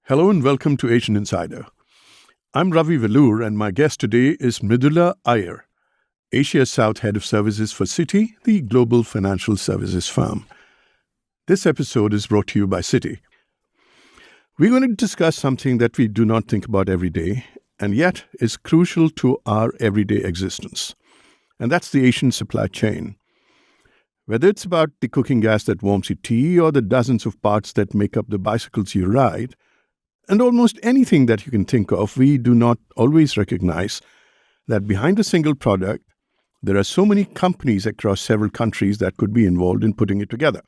Hello and welcome to Asian Insider. I'm Ravi and my guest today is Mridula Iyer, Asia South Head of Services for Citi, the global financial services firm. This episode is brought to you by Citi. We're going to discuss something that we do not think about every day, and yet is crucial to our everyday existence. And that's the Asian supply chain. Whether it's about the cooking gas that warms your tea or the dozens of parts that make up the bicycles you ride, and almost anything that you can think of, we do not always recognize that behind a single product, there are so many companies across several countries that could be involved in putting it together.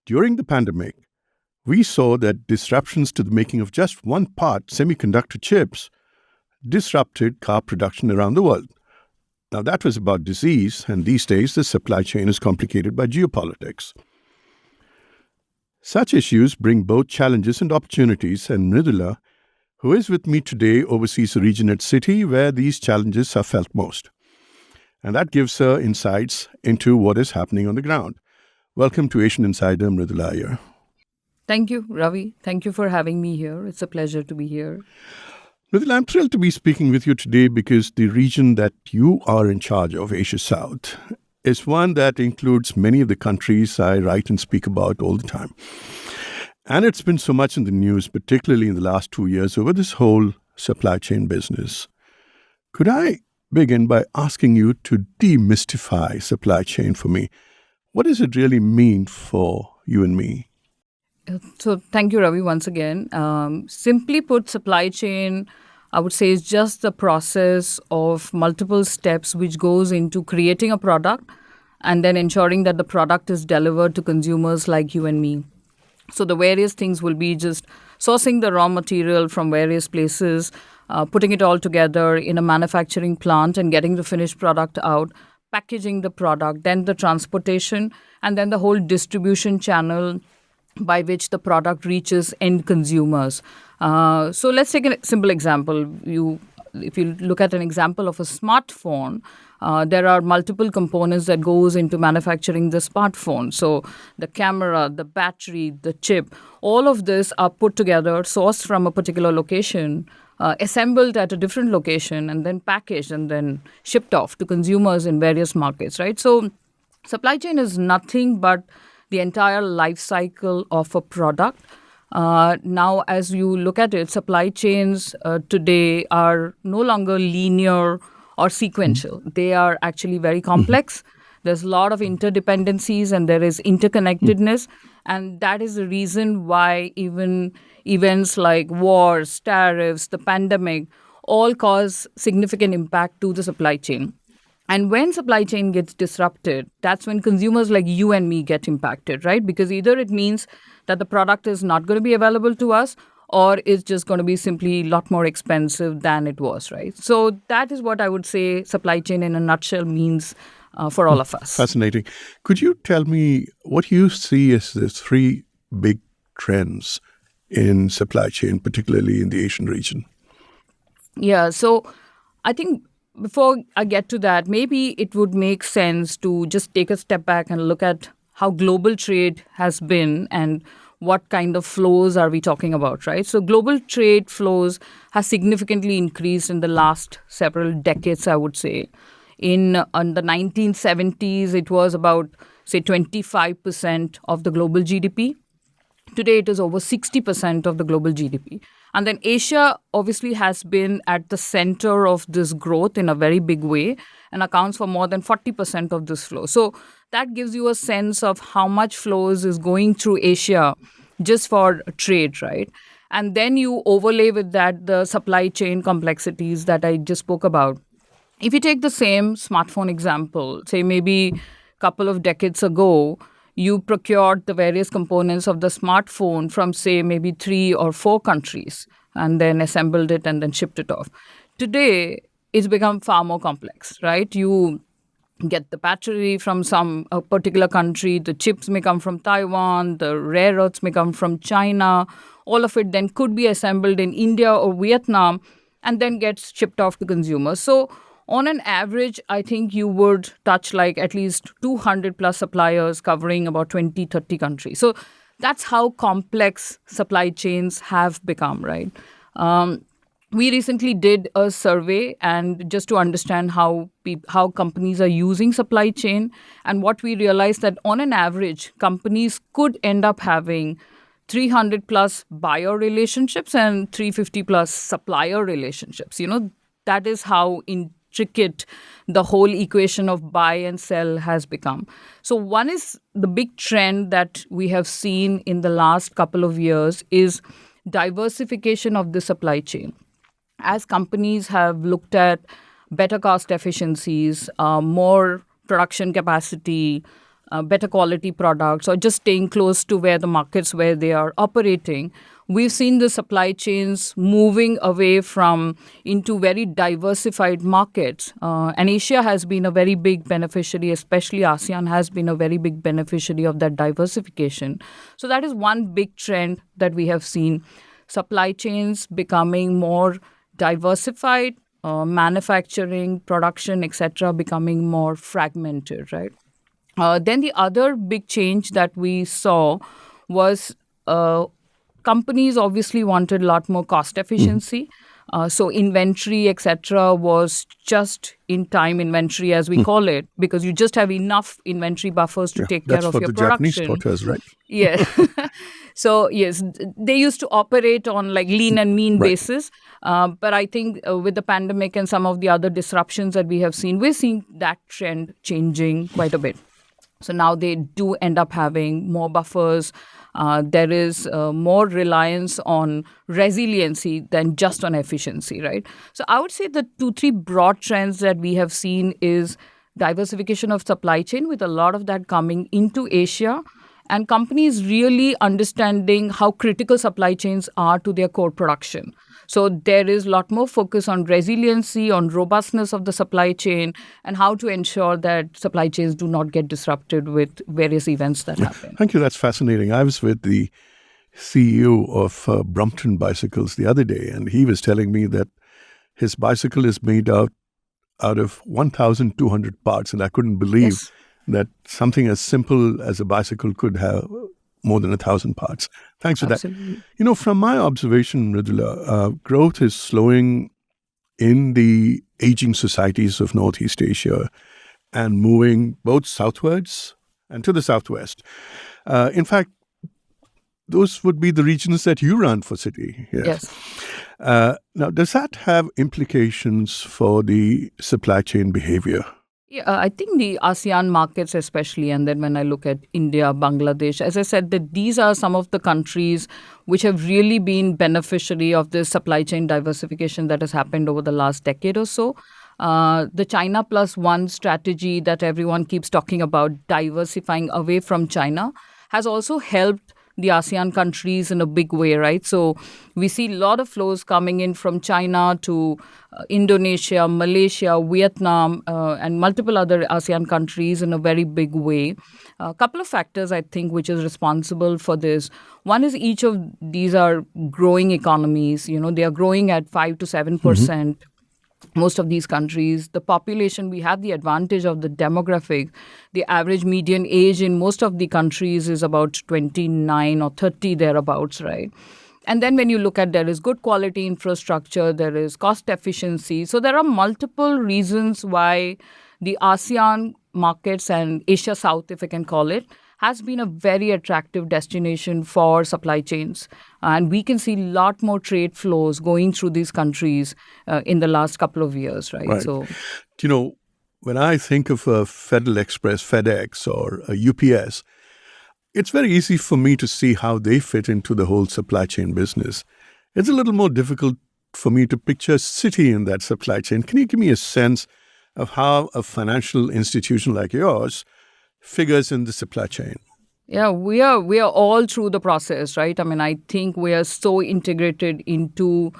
During the pandemic, we saw that disruptions to the making of just one part, semiconductor chips, disrupted car production around the world. Now, that was about disease, and these days the supply chain is complicated by geopolitics. Such issues bring both challenges and opportunities, and Mridula, who is with me today, oversees a region at Citi where these challenges are felt most. And that gives her insights into what is happening on the ground. Welcome to Asian Insider, Mridula Iyer. Thank you, Ravi. Thank you for having me here. It's a pleasure to be here. Mridula, I'm thrilled to be speaking with you today because the region that you are in charge of, Asia South, is one that includes many of the countries I write and speak about all the time. And it's been so much in the news, particularly in the last 2 years, over this whole supply chain business. Could I begin by asking you to demystify supply chain for me? What does it really mean for you and me? So thank you, Ravi, once again. Simply put, supply chain, I would say, is just the process of multiple steps which goes into creating a product and then ensuring that the product is delivered to consumers like you and me. So the various things will be just sourcing the raw material from various places, putting it all together in a manufacturing plant and getting the finished product out, packaging the product, then the transportation, and then the whole distribution channel by which the product reaches end consumers. So let's take a simple example. If you look at an example of a smartphone, there are multiple components that goes into manufacturing the smartphone. So the camera, the battery, the chip, all of this are put together, sourced from a particular location, assembled at a different location, and then packaged and then shipped off to consumers in various markets, right? So supply chain is nothing but the entire life cycle of a product. Now, as you look at it, supply chains today are no longer linear or sequential. They are actually very complex. There's a lot of interdependencies and there is interconnectedness. And that is the reason why even events like wars, tariffs, the pandemic all cause significant impact to the supply chain. And when supply chain gets disrupted, that's when consumers like you and me get impacted, right? Because either it means that the product is not going to be available to us or it's just going to be simply a lot more expensive than it was, right? So that is what I would say supply chain in a nutshell means for all of us. Fascinating. Could you tell me what you see as the three big trends in supply chain, particularly in the Asian region? Yeah, so I think before I get to that, maybe it would make sense to just take a step back and look at how global trade has been and what kind of flows are we talking about, right? So global trade flows has significantly increased in the last several decades, I would say. In the 1970s, it was about, say, 25% of the global GDP. Today, it is over 60% of the global GDP. And then Asia obviously has been at the center of this growth in a very big way and accounts for more than 40% of this flow. So that gives you a sense of how much flows is going through Asia just for trade, right? And then you overlay with that the supply chain complexities that I just spoke about. If you take the same smartphone example, say maybe a couple of decades ago, you procured the various components of the smartphone from, say, maybe 3 or 4 countries and then assembled it and then shipped it off. Today, it's become far more complex, right? You get the battery from a particular country, the chips may come from Taiwan, the rare earths may come from China. All of it then could be assembled in India or Vietnam and then gets shipped off to consumers. So on an average, I think you would touch like at least 200 plus suppliers covering about 20, 30 countries. So that's how complex supply chains have become, right? We recently did a survey and just to understand how companies are using supply chain, and what we realized that on an average companies could end up having 300 plus buyer relationships and 350 plus supplier relationships. That is how intricate the whole equation of buy and sell has become. So one is the big trend that we have seen in the last couple of years is diversification of the supply chain. As companies have looked at better cost efficiencies, more production capacity, better quality products, or just staying close to where the markets where they are operating, we've seen the supply chains moving away from into very diversified markets. And Asia has been a very big beneficiary, especially ASEAN has been a very big beneficiary of that diversification. So that is one big trend that we have seen. Supply chains becoming more diversified, manufacturing, production, etc., becoming more fragmented, right? Then the other big change that we saw was companies obviously wanted a lot more cost efficiency. So inventory, etc., was just in time inventory, as we call it, because you just have enough inventory buffers to Yeah, take care that's of what your the Japanese production. taught us, right? Yeah. So, yes, they used to operate on like lean and mean Right. basis. But I think with the pandemic and some of the other disruptions that we have seen, we're seeing that trend changing quite a bit. So now they do end up having more buffers. There is more reliance on resiliency than just on efficiency, right? So I would say the two, three broad trends that we have seen is diversification of supply chain, with a lot of that coming into Asia, and companies really understanding how critical supply chains are to their core production. So there is a lot more focus on resiliency, on robustness of the supply chain, and how to ensure that supply chains do not get disrupted with various events that happen. Thank you. That's fascinating. I was with the CEO of Brompton Bicycles the other day, and he was telling me that his bicycle is made out of 1,200 parts, and I couldn't believe Yes. that something as simple as a bicycle could have more than 1,000 parts. Thanks for Absolutely. that. From my observation, Mridula, growth is slowing in the aging societies of Northeast Asia and moving both southwards and to the southwest. In fact, those would be the regions that you run for Citi. Yes. Yes. Now, does that have implications for the supply chain behavior? Yeah, I think the ASEAN markets, especially, and then when I look at India, Bangladesh, as I said, that these are some of the countries which have really been beneficiary of this supply chain diversification that has happened over the last decade or so. The China plus one strategy that everyone keeps talking about, diversifying away from China, has also helped the ASEAN countries in a big way, right? So we see a lot of flows coming in from China to Indonesia, Malaysia, Vietnam, and multiple other ASEAN countries in a very big way. A couple of factors, I think, which is responsible for this. One is each of these are growing economies. They are growing at 5 to 7%. Most of these countries, the population, we have the advantage of the demographic. The average median age in most of the countries is about 29 or 30 thereabouts, right? And then when you look at, there is good quality infrastructure, there is cost efficiency. So there are multiple reasons why the ASEAN markets and Asia South, if I can call it, has been a very attractive destination for supply chains. And we can see a lot more trade flows going through these countries in the last couple of years, right? Right. So, When I think of a Federal Express, FedEx, or a UPS, it's very easy for me to see how they fit into the whole supply chain business. It's a little more difficult for me to picture Citi in that supply chain. Can you give me a sense of how a financial institution like yours figures in the supply chain? yeah, we are all through the process, right? I mean, I think we are so integrated into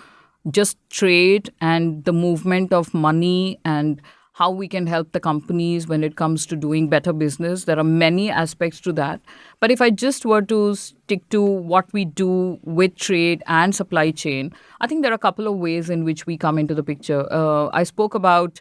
just trade and the movement of money and how we can help the companies when it comes to doing better business. There are many aspects to that. But if I just were to stick to what we do with trade and supply chain, I think there are a couple of ways in which we come into the picture. I spoke about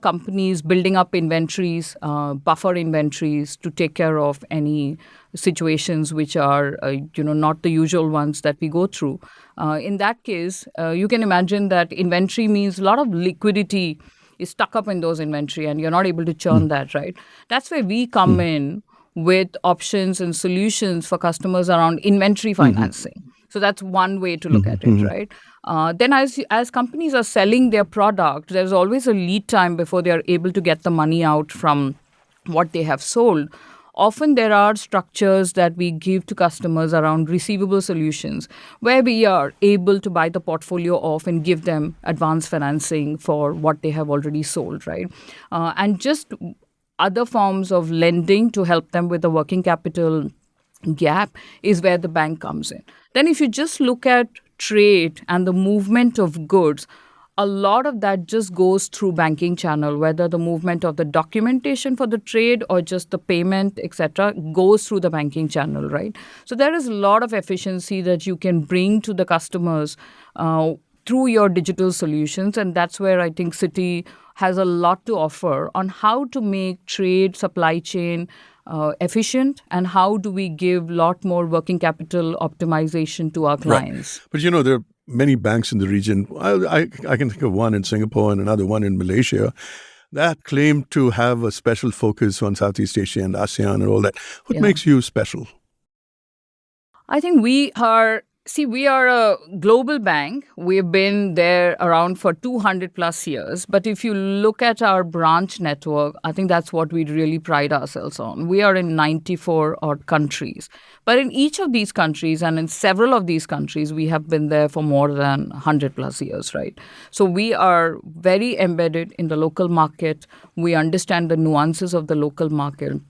companies building up inventories, buffer inventories to take care of any situations which are, not the usual ones that we go through. In that case, you can imagine that inventory means a lot of liquidity is stuck up in those inventory and you're not able to churn that, right? That's where we come in with options and solutions for customers around inventory financing. So that's one way to look at it, right? Then as companies are selling their product, there's always a lead time before they are able to get the money out from what they have sold. Often there are structures that we give to customers around receivable solutions where we are able to buy the portfolio off and give them advance financing for what they have already sold, right? And just other forms of lending to help them with the working capital gap is where the bank comes in. Then if you just look at trade and the movement of goods, a lot of that just goes through banking channel, whether the movement of the documentation for the trade or just the payment, etc., goes through the banking channel, right? So there is a lot of efficiency that you can bring to the customers through your digital solutions. And that's where I think Citi has a lot to offer on how to make trade, supply chain efficient, and how do we give a lot more working capital optimization to our clients. Right. But there are many banks in the region. I can think of one in Singapore and another one in Malaysia that claim to have a special focus on Southeast Asia and ASEAN and all that. What makes you special? I think we are a global bank. We've been there around for 200 plus years. But if you look at our branch network, I think that's what we really pride ourselves on. We are in 94 odd countries. But in each of these countries and in several of these countries, we have been there for more than 100 plus years, right? So we are very embedded in the local market. We understand the nuances of the local market.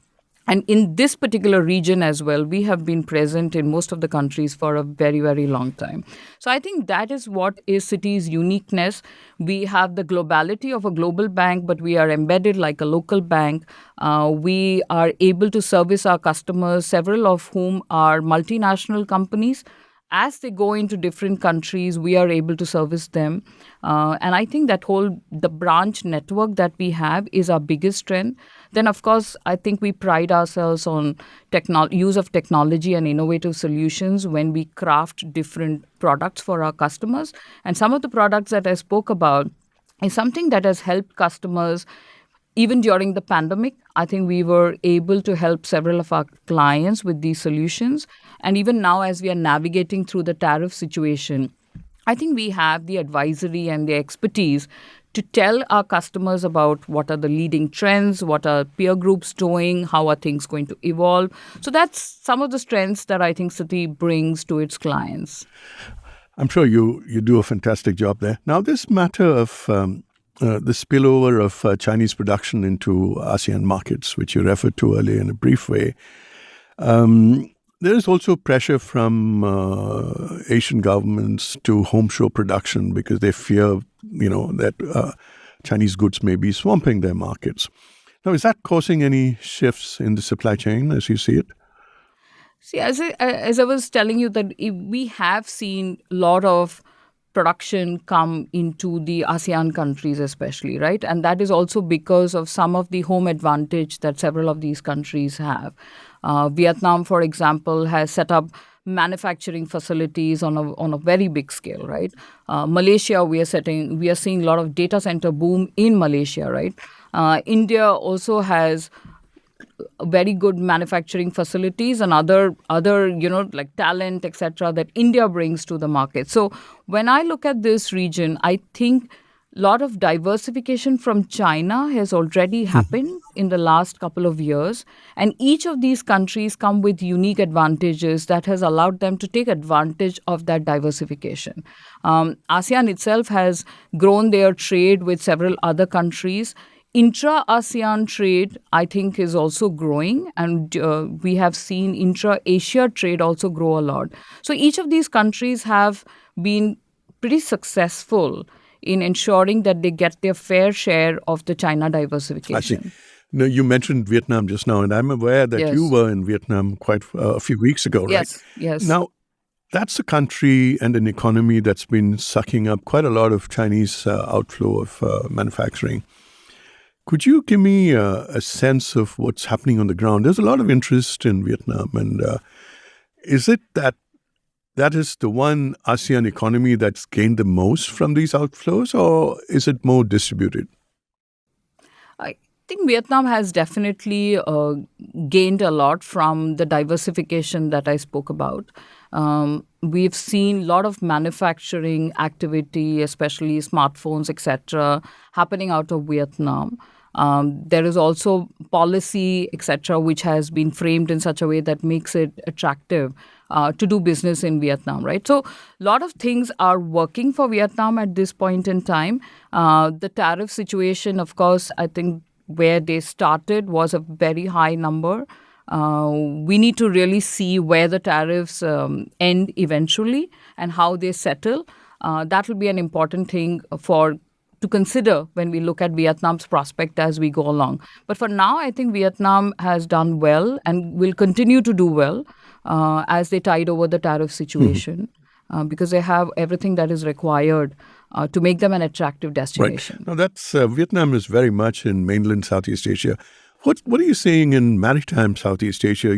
And in this particular region as well, we have been present in most of the countries for a very, very long time. So I think that is what is Citi's uniqueness. We have the globality of a global bank, but we are embedded like a local bank. We are able to service our customers, several of whom are multinational companies. As they go into different countries, we are able to service them. And I think the branch network that we have is our biggest strength. Then, of course, I think we pride ourselves on use of technology and innovative solutions when we craft different products for our customers. And some of the products that I spoke about is something that has helped customers even during the pandemic. I think we were able to help several of our clients with these solutions. And even now, as we are navigating through the tariff situation, I think we have the advisory and the expertise to tell our customers about what are the leading trends, what are peer groups doing, how are things going to evolve. So that's some of the strengths that I think Citi brings to its clients. I'm sure you do a fantastic job there. Now, this matter of the spillover of Chinese production into ASEAN markets, which you referred to earlier in a brief way, there is also pressure from Asian governments to homeshore production because they fear, that Chinese goods may be swamping their markets. Now, is that causing any shifts in the supply chain as you see it? See, as I was telling you, that we have seen a lot of production come into the ASEAN countries especially, right? And that is also because of some of the home advantage that several of these countries have. Vietnam, for example, has set up manufacturing facilities on a very big scale, right? Malaysia, we are seeing a lot of data center boom in Malaysia, right? India also has very good manufacturing facilities and other like talent, etc., that India brings to the market. So when I look at this region, I think a lot of diversification from China has already happened in the last couple of years. And each of these countries come with unique advantages that has allowed them to take advantage of that diversification. ASEAN itself has grown their trade with several other countries. Intra-ASEAN trade, I think, is also growing, and we have seen intra-Asia trade also grow a lot. So each of these countries have been pretty successful in ensuring that they get their fair share of the China diversification. I see. No, you mentioned Vietnam just now, and I'm aware that you were in Vietnam quite a few weeks ago, right? Yes. Now, that's a country and an economy that's been sucking up quite a lot of Chinese outflow of manufacturing. Could you give me a sense of what's happening on the ground? There's a lot of interest in Vietnam, and is it that is the one ASEAN economy that's gained the most from these outflows, or is it more distributed? I think Vietnam has definitely gained a lot from the diversification that I spoke about. We've seen a lot of manufacturing activity, especially smartphones, etc., happening out of Vietnam. There is also policy, etc., which has been framed in such a way that makes it attractive to do business in Vietnam, right? So a lot of things are working for Vietnam at this point in time. The tariff situation, of course, I think where they started was a very high number. We need to really see where the tariffs end eventually and how they settle. That will be an important thing to consider when we look at Vietnam's prospect as we go along. But for now, I think Vietnam has done well and will continue to do well as they tide over the tariff situation because they have everything that is required to make them an attractive destination. Right. Now, that's Vietnam is very much in mainland Southeast Asia. What are you seeing in maritime Southeast Asia?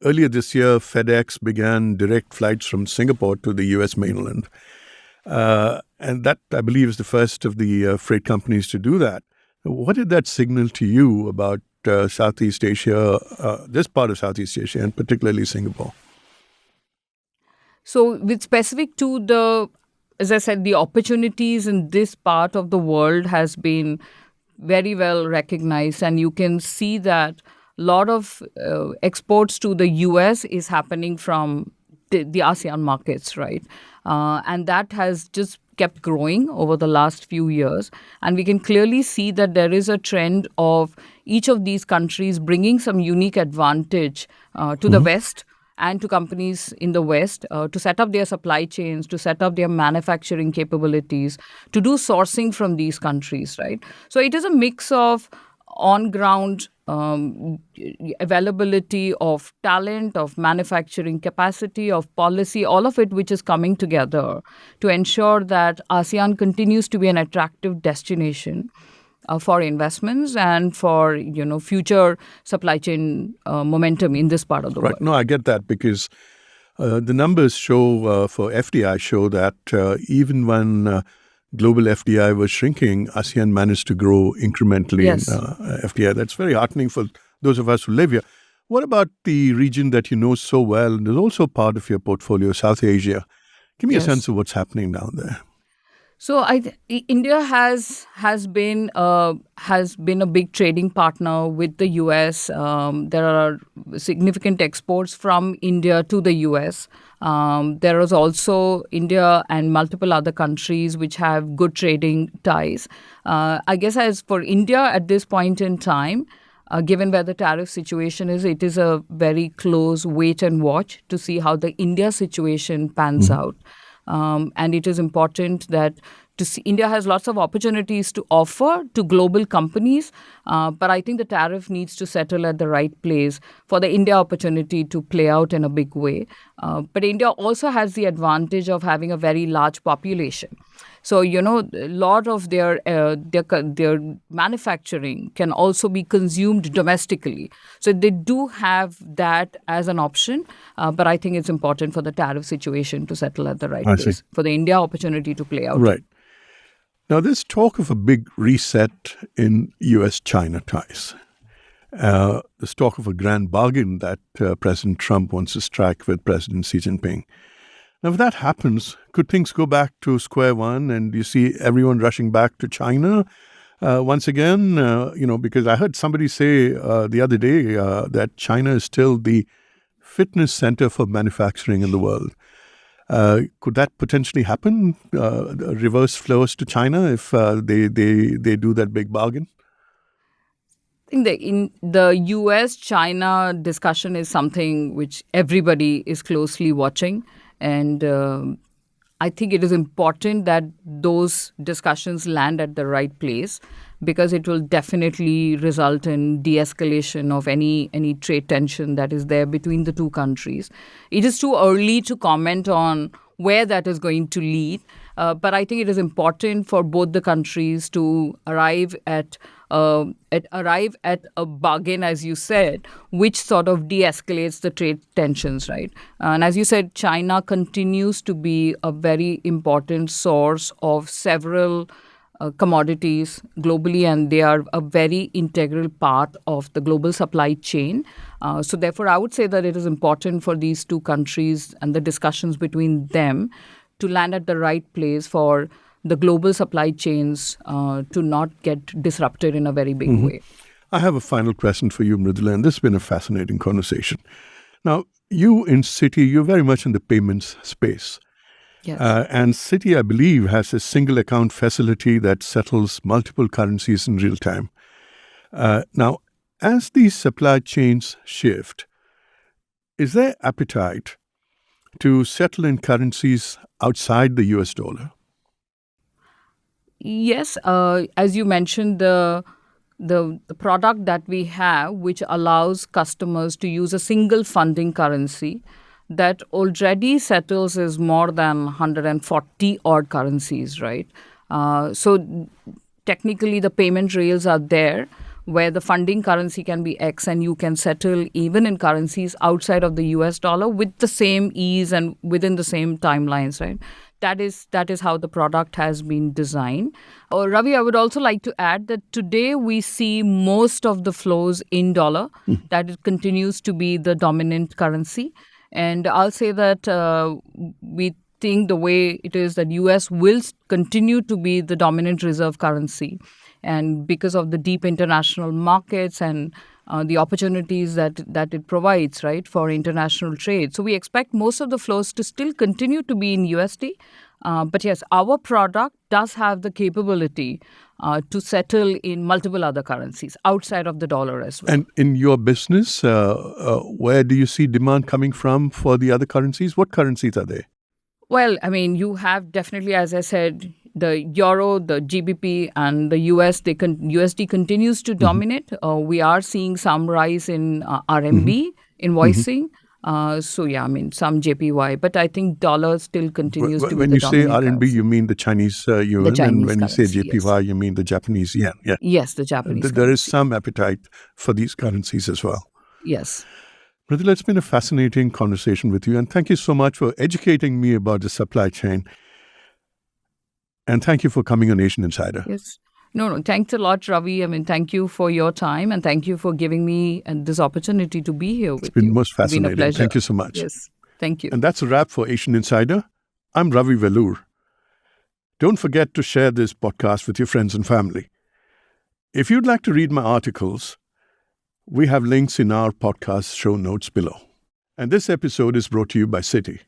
Earlier this year, FedEx began direct flights from Singapore to the U.S. mainland. And that, I believe, is the first of the freight companies to do that. What did that signal to you about Southeast Asia, this part of Southeast Asia, and particularly Singapore? So with specific to as I said, the opportunities in this part of the world has been very well recognized. And you can see that a lot of exports to the US is happening from the ASEAN markets, right? And that has just kept growing over the last few years. And we can clearly see that there is a trend of each of these countries bringing some unique advantage to the West and to companies in the West to set up their supply chains, to set up their manufacturing capabilities, to do sourcing from these countries, right? So it is a mix of on-ground availability of talent, of manufacturing capacity, of policy, all of it which is coming together to ensure that ASEAN continues to be an attractive destination for investments and for future supply chain momentum in this part of the world. Right. No, I get that because the numbers show for FDI show that even when global FDI was shrinking, ASEAN managed to grow incrementally in FDI. That's very heartening for those of us who live here. What about the region that you know so well and is also part of your portfolio, South Asia? Give me a sense of what's happening down there. So India has been a big trading partner with the US. There are significant exports from India to the US. There is also India and multiple other countries which have good trading ties. I guess as for India at this point in time, given where the tariff situation is, it is a very close wait and watch to see how the India situation pans out. And it is important that to see India has lots of opportunities to offer to global companies, but I think the tariff needs to settle at the right place for the India opportunity to play out in a big way. But India also has the advantage of having a very large population. So, a lot of their manufacturing can also be consumed domestically. So they do have that as an option. But I think it's important for the tariff situation to settle at the right place, for the India opportunity to play out. Right. Now, there's talk of a big reset in U.S.-China ties. There's talk of a grand bargain that President Trump wants to strike with President Xi Jinping. Now, if that happens, could things go back to square one and you see everyone rushing back to China once again? Because I heard somebody say the other day that China is still the fitness center for manufacturing in the world. Could that potentially happen? Reverse flows to China if they do that big bargain? I think the US-China discussion is something which everybody is closely watching. And I think it is important that those discussions land at the right place because it will definitely result in de-escalation of any trade tension that is there between the two countries. It is too early to comment on where that is going to lead, but I think it is important for both the countries to arrive at a bargain, as you said, which sort of de-escalates the trade tensions, right? And as you said, China continues to be a very important source of several commodities globally, and they are a very integral part of the global supply chain. So therefore, I would say that it is important for these two countries and the discussions between them to land at the right place for the global supply chains to not get disrupted in a very big way. I have a final question for you, Mridula, and this has been a fascinating conversation. Now, you in Citi, you're very much in the payments space. Yes. And Citi, I believe, has a single account facility that settles multiple currencies in real time. Now, as these supply chains shift, is there appetite to settle in currencies outside the US dollar? Yes, as you mentioned, the product that we have, which allows customers to use a single funding currency, that already settles is more than 140 odd currencies, right? So technically, the payment rails are there where the funding currency can be X and you can settle even in currencies outside of the US dollar with the same ease and within the same timelines, right? That is how the product has been designed. Ravi, I would also like to add that today we see most of the flows in dollar. That it continues to be the dominant currency. And I'll say that we think the way it is that US will continue to be the dominant reserve currency. And because of the deep international markets and the opportunities that it provides, right, for international trade. So we expect most of the flows to still continue to be in USD. But yes, our product does have the capability to settle in multiple other currencies outside of the dollar as well. And in your business, where do you see demand coming from for the other currencies? What currencies are they? Well, I mean, you have definitely, as I said, the euro, the GBP, and the USD continues to dominate. We are seeing some rise in RMB invoicing. So yeah, I mean, some JPY, but I think dollar still continues to be When the you say dominant RMB, currency. you mean the Chinese yuan, Chinese and when currency, you say JPY, yes. you mean the Japanese yen. Yeah, Yes, the Japanese there is currency. some appetite for these currencies as well. Yes. Mridula, it's been a fascinating conversation with you, and thank you so much for educating me about the supply chain. And thank you for coming on Asian Insider. Yes. No, thanks a lot, Ravi. I mean, thank you for your time and thank you for giving me this opportunity to be here with you. It's been most fascinating. It's been a pleasure. Thank you so much. Yes, thank you. And that's a wrap for Asian Insider. I'm Ravi Veloor. Don't forget to share this podcast with your friends and family. If you'd like to read my articles, we have links in our podcast show notes below. And this episode is brought to you by Citi.